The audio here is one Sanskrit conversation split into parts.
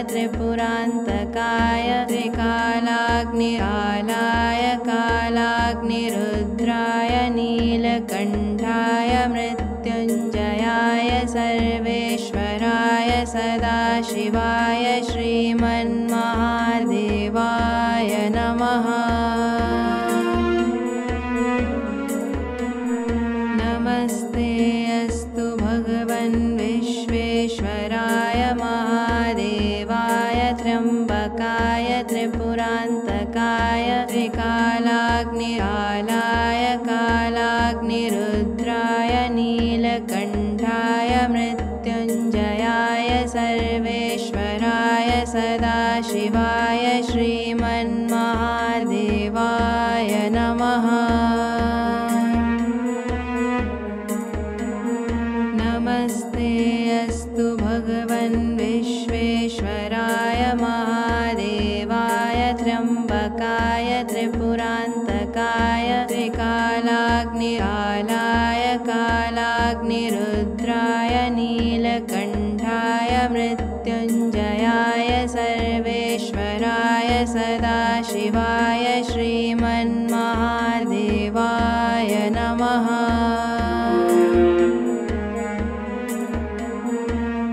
त्रिपुरान्तकाय त्रिकालाग्निकालाय कालाग्निरुद्राय नीलकण्ठाय मृत्युञ्जयाय सर्वेश्वराय सदाशिवाय श्रीमन्महादेवाय नमः। नमस्ते अस्तु भगवन् विश्वेश्वराय महादेवाय त्र्यम्बकाय त्रिपुरान्तकाय त्रिकालाग्निकालाय कालाग्निरुद्राय नीलकण्ठाय मृत्युञ्जयाय सर्वेश्वराय सदाशिवाय श्रीमन्महादेवाय नमः। नमस्ते अस्तु भगवन् विश्वेश्वराय महादेवाय त्र्यम्बकाय त्रिपुरान्तकाय त्रिकालाग्निकालाय कालाग्निरुद्राय नीलकण्ठाय मृत्युञ्जयाय सर्वेश्वराय सदाशिवाय श्रीमन्महादेवाय नमः।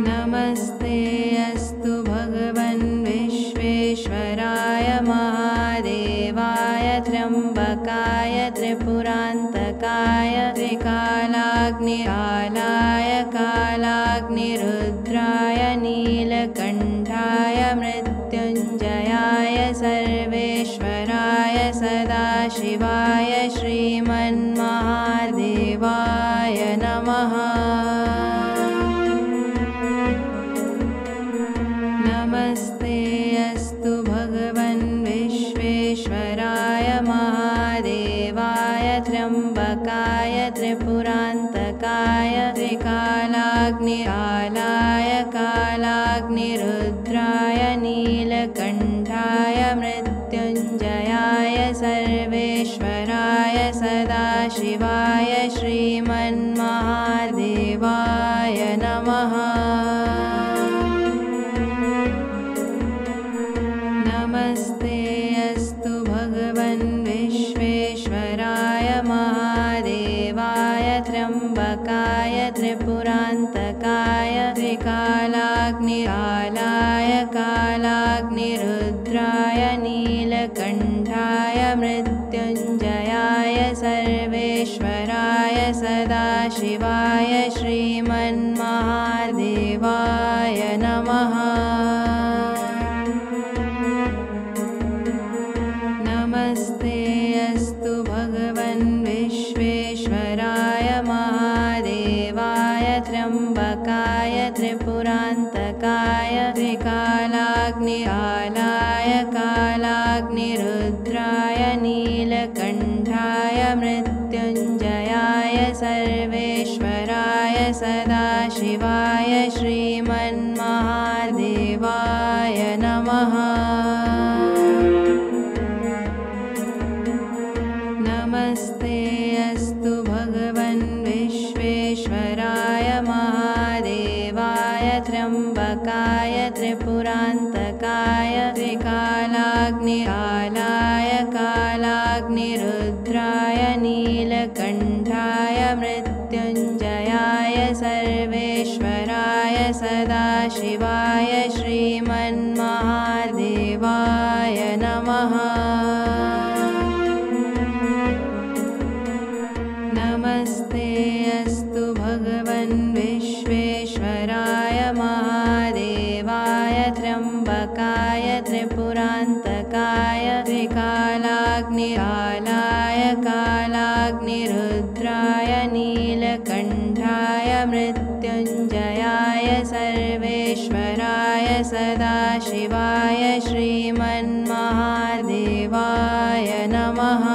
नमस्ते अस्तु भगवन् विश्वेश्वराय महादेवाय त्र्यम्बकाय त्रिपुरान्तकाय त्रिकालाग्निकालाय कालाग्निरुद्राय नीलकण्ठाय मृत्युञ्जयाय सर्वेश्वराय सदाशिवाय श्रीमन्महादेवाय नमः। नमस्ते अस्तु भगवन् विश्वेश्वराय महादेवाय त्र्यम्बकाय त्रिपुरान्तकाय त्रिकालाग्निकालाय कालाग्निरुद्राय नीलकण्ठाय मृत्युञ्जयाय सर्वेश्वराय सदाशिवाय श्रीमन्महादेवाय नमः। नमस्ते अस्तु भगवन् विश्वेश्वराय महादेवाय त्र्यम्बकाय त्रिपुरान्तकाय त्रिकालाग्निकालाय कालाग्निरुद्राय नीलकण्ठाय मृत्युञ्जयाय सर्वेश्वराय सदाशिवाय श्रीमन्महादेवाय नमः। नमस्ते अस्तु भगवन् विश्वेश्वराय महादेवाय त्र्यम्बकाय त्रिपुरान्तकाय त्रिकालाग्निकालाय कालाग्निरुद्राय नीलकण्ठाय मृत्युञ्जयाय सर्वेश्वराय सदाशिवाय श्रीमन्महादेवाय नमः। नमस्ते अस्तु भगवन् विश्वेश्वराय महादेवाय त्र्यम्बकाय त्रिपुरान्तकाय त्रिकालाग्निकालाय कालाग्निरुद्राय नीलकण्ठाय मृत्युञ्जयाय सर्वेश्वराय सदाशिवाय श्रीमन्महादेवाय नमः। नमस्ते अस्तु भगवन् विश्वेश्वराय महादेवाय त्र्यम्बकाय त्रिपुरान्तकाय त्रिकालाग्निकालाय कालाग्निरुद्राय नीलकण्ठाय मृत्युञ्जयाय सर्वेश्वराय सदाशिवाय श्रीमन्महादेवाय नमः।